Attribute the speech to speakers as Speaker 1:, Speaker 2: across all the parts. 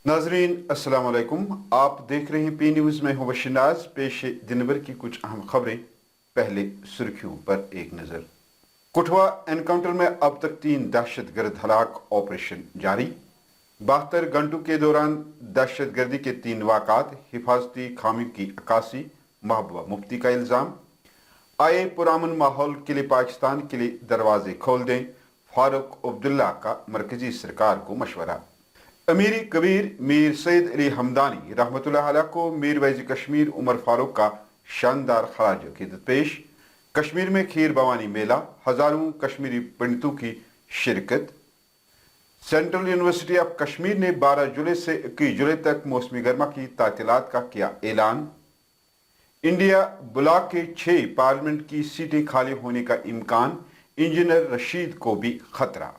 Speaker 1: नाजरीन अस्सलाम वालेकुम। आप देख रहे हैं पी न्यूज़ में हूं बशीर नाज। पेश दिन भर की कुछ अहम खबरें। पहले सुर्खियों पर एक नजर। कुठवा एनकाउंटर में अब तक 3 दहशतगर्द हलाक, ऑपरेशन जारी। 72 घंटों के दौरान दहशतगर्दी के 3 वाक़ात, हिफाजती खामियों की अक्कासी, महबूबा मुफ्ती का इल्ज़ाम। आए पुरअमन माहौल के लिए पाकिस्तान के लिए दरवाजे खोल दें, फारूक अब्दुल्ला का मरकजी सरकार को मशवरा। अमीरी कबीर मीर सैयद अली हमदानी रहमतुल्लाह अलैह को मीर वैज़ कश्मीर उमर फारूक का शानदार खराज अक़ीदत पेश। कश्मीर में खीर भवानी मेला, हजारों कश्मीरी पंडितों की शिरकत। सेंट्रल यूनिवर्सिटी ऑफ कश्मीर ने 12 जुलाई से 21 जुलाई तक मौसमी गर्मा की तातीलात का किया ऐलान। इंडिया ब्लॉक के 6 पार्लियामेंट की सीटें खाली होने का इम्कान, इंजीनियर रशीद को भी खतरा।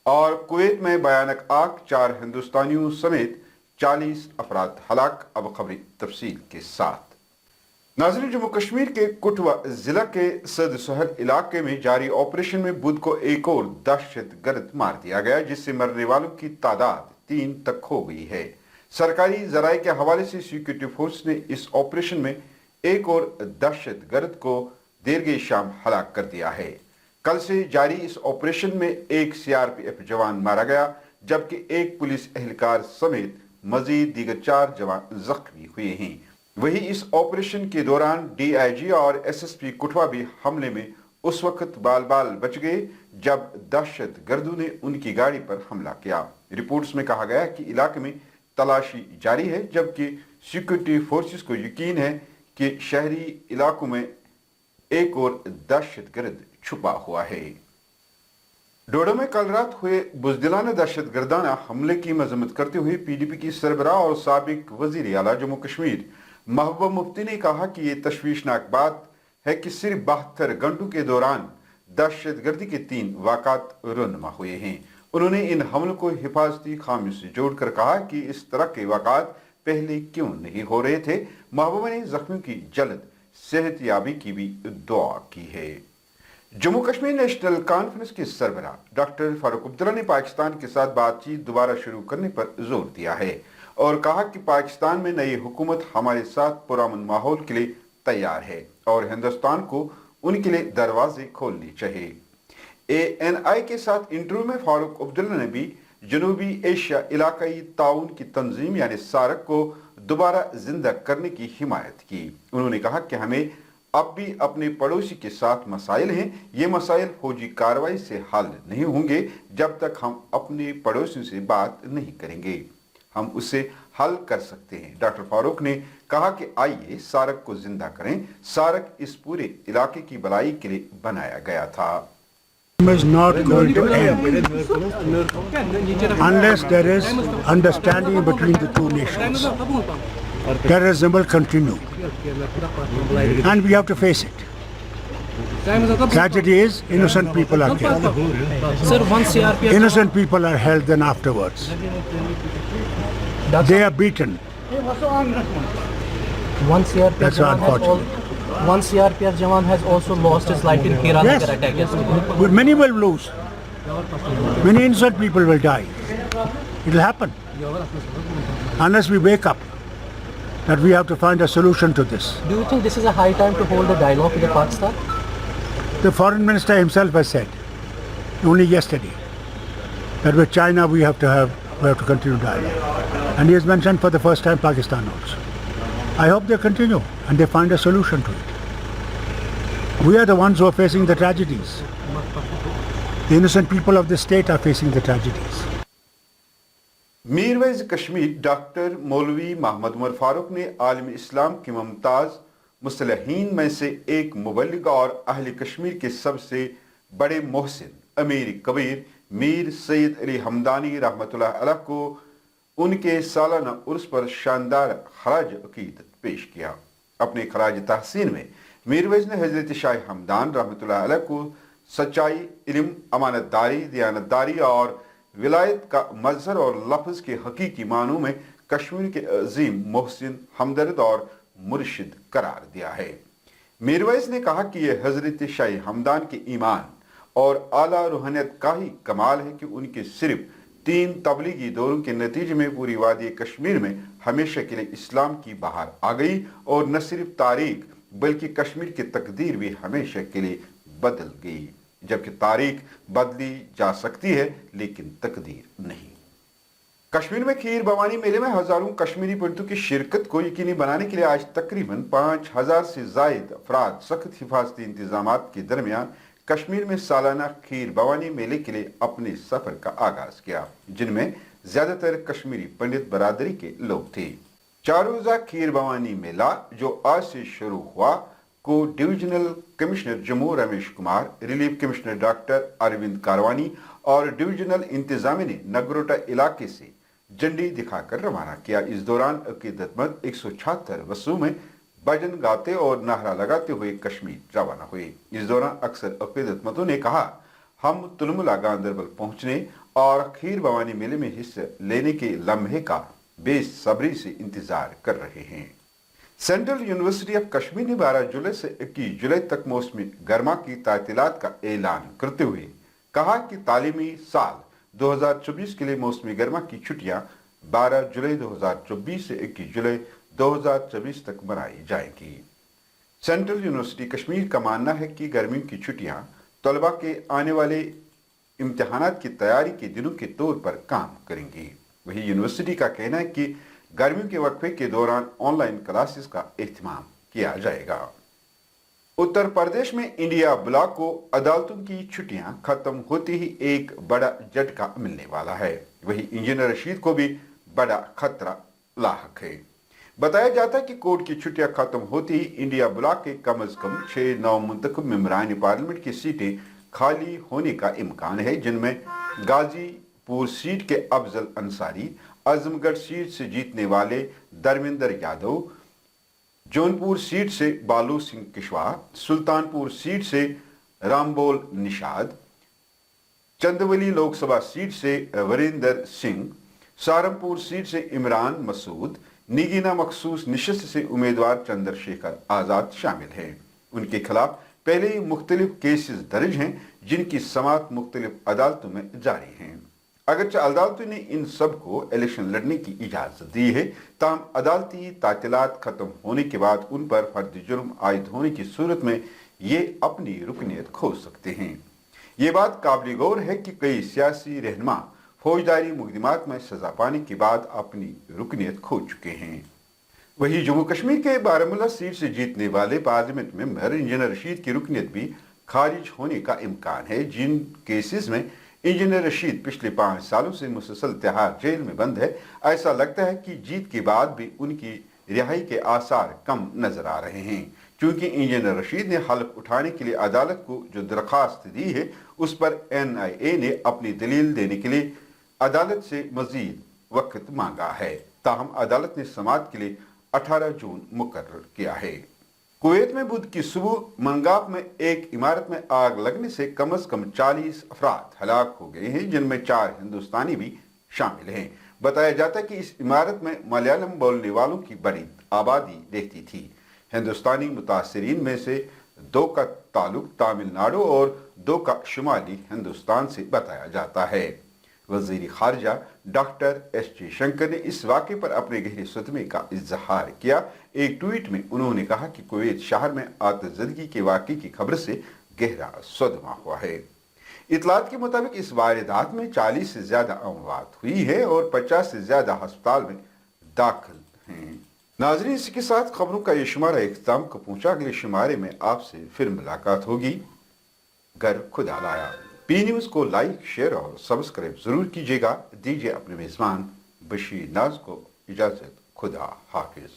Speaker 1: और कुवैत में भयानक आग, 4 हिंदुस्तानियों समेत 40 अफराद हलाक। अब खबरें तफसील के साथ। नाज़रीन, जम्मू कश्मीर के कुठवा जिला के सद सहर इलाके में जारी ऑपरेशन में बुध को एक और दहशतगर्द मार दिया गया, जिससे मरने वालों की तादाद 3 तक हो गई है। सरकारी जराये के हवाले से सिक्योरिटी फोर्स ने इस ऑपरेशन में एक और दहशतगर्द को देर गई शाम हलाक कर दिया है। कल से जारी इस ऑपरेशन में एक सीआरपीएफ जवान मारा गया, जबकि एक पुलिस एहलकार समेत मजीद दीगर 4 जवान जख्मी हुए हैं। वहीं इस ऑपरेशन के दौरान डीआईजी और एसएसपी कुठवा भी हमले में उस वक्त बाल बाल बच गए जब दहशतगर्दों ने उनकी गाड़ी पर हमला किया। रिपोर्ट्स में कहा गया कि इलाके में तलाशी जारी है, जबकि सिक्योरिटी फोर्सेस को यकीन है कि शहरी इलाकों में एक और दहशतगर्द छुपा हुआ है। डोडो में कल रात हुए बुजदिलाना दहशतगर्दाना हमले की मजम्मत करते हुए पीडीपी की सरबराह और साबिक वजीर आला जम्मू कश्मीर महबूबा मुफ्ती ने कहा कि यह तशवीशनाक बात है कि सिर्फ 72 घंटों के दौरान दहशतगर्दी के 3 वाक़ात रुनमा हुए हैं। उन्होंने इन हमलों को हिफाजती खामियों से जोड़कर कहा कि इस तरह के वाक़ात पहले क्यों नहीं हो रहे थे। महबूबा ने जख्मियों की जल्द सेहतयाबी की भी दुआ की है। जम्मू कश्मीर नेशनल कॉन्फ्रेंस के सरबराह डॉक्टर फारूक अब्दुल्ला ने पाकिस्तान के साथ बातचीत दोबारा शुरू करने पर जोर दिया है और कहा कि पाकिस्तान में नई हुकूमत हमारे साथ पुरअमन माहौल के लिए तैयार है और हिंदुस्तान को उनके लिए दरवाजे खोलने चाहिए। एएनआई के साथ इंटरव्यू में फारूक अब्दुल्ला ने भी जनूबी एशिया इलाकाई ताउन की तंजीम यानी सारक को दोबारा जिंदा करने की हिमायत की। उन्होंने कहा कि हमें अब भी अपने पड़ोसी के साथ मसाइल हैं। ये मसाइल फौजी कार्रवाई से हल नहीं होंगे जब तक हम अपने पड़ोसियों से बात नहीं करेंगे। हम उसे हल कर सकते हैं। डॉक्टर फारूक ने कहा कि आइए सारक को जिंदा करें। सारक इस पूरे इलाके की भलाई के लिए बनाया गया था।
Speaker 2: is not going to end unless there is understanding between the two nations. Terrorism will continue and we have to face it. Tragedy is innocent people are killed. Innocent people are held then afterwards. They are beaten. That's unfortunate.
Speaker 3: One CRPF Jawan has also lost his life in Kerala attack yesterday.
Speaker 2: But many will lose. Many innocent people will die. It will happen. Unless we wake up that we have to find a solution to this.
Speaker 3: Do you think this is a high time to hold a dialogue with Pakistan?
Speaker 2: The foreign minister himself has said, only yesterday, that with China we have to continue dialogue. And he has mentioned for the first time Pakistan also. I hope they continue and they find a solution to it. We are the ones who are facing the tragedies. The innocent people of this state are facing the tragedies.
Speaker 1: Mir Waiz Kashmir doctor Maulvi Mohammad Umar Farooq ने आलम इस्लाम के मुमताज़ मुसलहीन में से एक मुबल्लिग और अहले कश्मीर के सबसे बड़े मोहसिन अमीर कबीर मीर सैयद अली हमदानी रहमतुल्लाह अलैह को उनके सालाना उर्स पर शानदार खराज अक़ीदत पेश किया। अपने खराज तहसीन में मीर वैज़ ने हज़रत शाह हमदान रहमतुल्लाह अलैह को सच्चाई, इल्म, अमानतदारी, दियानतदारी और विलायत का मजहर और लफ्ज़ के हकीकी मानों में कश्मीर के अजीम मोहसिन, हमदर्द और मुर्शिद करार दिया है। मीर वैज़ ने कहा कि यह हज़रत शाह हमदान के ईमान और आला रूहानियत का ही कमाल है कि उनके सिर्फ 3 तबलीगी दौरों के नतीजे में पूरी वादी कश्मीर में हमेशा के लिए इस्लाम की बहार आ गई और न सिर्फ तारीख बल्कि कश्मीर की तकदीर भी हमेशा के लिए बदल गई। जबकि तारीख बदली जा सकती है लेकिन तकदीर नहीं। कश्मीर में खीर भवानी मेले में हजारों कश्मीरी पंडितों की शिरकत को यकीनी बनाने के लिए आज तकरीबन 5000 से जायद अफराद सख्त हिफाजती इंतजामात के दरमियान कश्मीर में सालाना खीर भवानी मेले के लिए अपने सफर का आगाज किया, जिनमें ज्यादातर कश्मीरी पंडित बरादरी के लोग थे। 4 रोजा खीर भवानी मेला जो आज से शुरू हुआ को divisional commissioner Jammu Ramesh Kumar, relief commissioner doctor Arvind Karwani और डिविजनल इंतजामिया ने नगरोटा इलाके से झंडी दिखाकर रवाना किया। इस दौरान अकीदतमंद 176 बसों में भजन गाते और नारा लगाते हुए कश्मीर रवाना हुए। इस दौरान अक्सर अकीदतमंदों ने कहा, हम तुलमुला गांदरबल पहुंचने और खीर भवानी मेले में हिस्सा लेने के लम्हे का बेसब्री से इंतजार कर रहे हैं। सेंट्रल यूनिवर्सिटी ऑफ कश्मीर ने 12 जुलाई से 21 जुलाई तक मौसमी गर्मा की तातीलात का ऐलान करते हुए कहा कि तालीमी साल 2024 के लिए मौसमी गर्मा की छुट्टियां 12 जुलाई 2024 से 21 जुलाई 2024 तक मनाई जाएंगी। सेंट्रल यूनिवर्सिटी कश्मीर का मानना है कि गर्मियों की छुट्टियां तलबा के आने वाले इम्तिहानात की तैयारी के दिनों के तौर पर काम करेंगी। वही यूनिवर्सिटी का कहना है कि गर्मियों के वक्फे के दौरान ऑनलाइन क्लासेस का एहतमाम किया जाएगा। उत्तर प्रदेश में इंडिया ब्लॉक को अदालतों की छुट्टियां खत्म होते ही एक बड़ा झटका मिलने वाला है। वही इंजीनियर रशीद को भी बड़ा खतरा लाहक है। बताया जाता है कि कोर्ट की छुट्टियां खत्म होते ही इंडिया ब्लॉक के कम से कम 6 नवमुंतखब मेंबरान पार्लियामेंट की सीटें खाली होने का इम्कान है, जिनमें गाजीपुर सीट के अफजल अंसारी, आजमगढ़ सीट से जीतने वाले धर्मेंद्र यादव, जौनपुर सीट से बालू सिंह कुशवाहा, सुल्तानपुर सीट से रामबोल निषाद, चंदवली लोकसभा सीट से वीरेंद्र सिंह, सहारनपुर सीट से इमरान मसूद, निगीना मखसूस निशस्त से उम्मीदवार चंद्रशेखर आजाद शामिल हैं। उनके खिलाफ पहले ही मुख्तलिफ केसेस दर्ज हैं, जिनकी समाअत मुख्तलिफ अदालतों में जारी हैं। अगरचे अदालतों ने इन सब को इलेक्शन लड़ने की इजाजत दी है, ताहम अदालती तातीलात खत्म होने के बाद उन पर फर्द जुर्म आयद होने की सूरत में ये अपनी रुकनीत खो सकते हैं। ये बात काबिल गौर है कि कई सियासी रहनुमा फौजदारी मुकदमात में सजा पाने के बाद अपनी रुकनीत खो चुके हैं। वही जम्मू कश्मीर के बारामूला सीट से जीतने वाले पार्लियामेंट मेंबर इंजीनियर रशीद की रुकनीत भी खारिज होने का इम्कान है। जिन केसेस में इंजीनियर रशीद पिछले 5 सालों से मुसलसल तिहाड़ जेल में बंद है, ऐसा लगता है कि जीत के बाद भी उनकी रिहाई के आसार कम नजर आ रहे हैं। चूंकि इंजीनियर रशीद ने हल्फ उठाने के लिए अदालत को जो दरखास्त दी है, उस पर NIA ने अपनी दलील देने के लिए अदालत से मजीद वक्त मांगा है। ताहम अदालत ने समाअत के लिए 18 जून मुकर्रर किया है। कुवैत में बुध की सुबह मंगाफ में एक इमारत में आग लगने से कम 40 अफराद हलाक हो गए हैं, जिनमें 4 हिंदुस्तानी भी शामिल हैं। बताया जाता है कि इस इमारत में मलयालम बोलने वालों की बड़ी आबादी रहती थी। हिंदुस्तानी मुतासरीन में से 2 का ताल्लुक तमिलनाडु और 2 का शुमाली हिंदुस्तान से बताया जाता है। वजीर खारजा डॉक्टर S जयशंकर ने इस वाक़े पर अपने गहरे सदमे का इजहार किया। एक ट्वीट में उन्होंने कहा कि कुवैत शहर में आतशबाजी के वाक़े की खबर से गहरा सदमा हुआ है। इतलात के मुताबिक इस वारदात में 40 से ज्यादा अमवात हुई है और 50 से ज्यादा अस्पताल में दाखिल हैं। नाज़रीन, इसके साथ खबरों का ये शुमारा इख्तिताम को पहुंचा। अगले शुमारे में आपसे फिर मुलाकात होगी। घर खुदा लाया। पी न्यूज़ को लाइक, शेयर और सब्सक्राइब जरूर कीजिएगा। दीजिए अपने मेजबान बशीर नाज को इजाजत। खुदा हाफिज।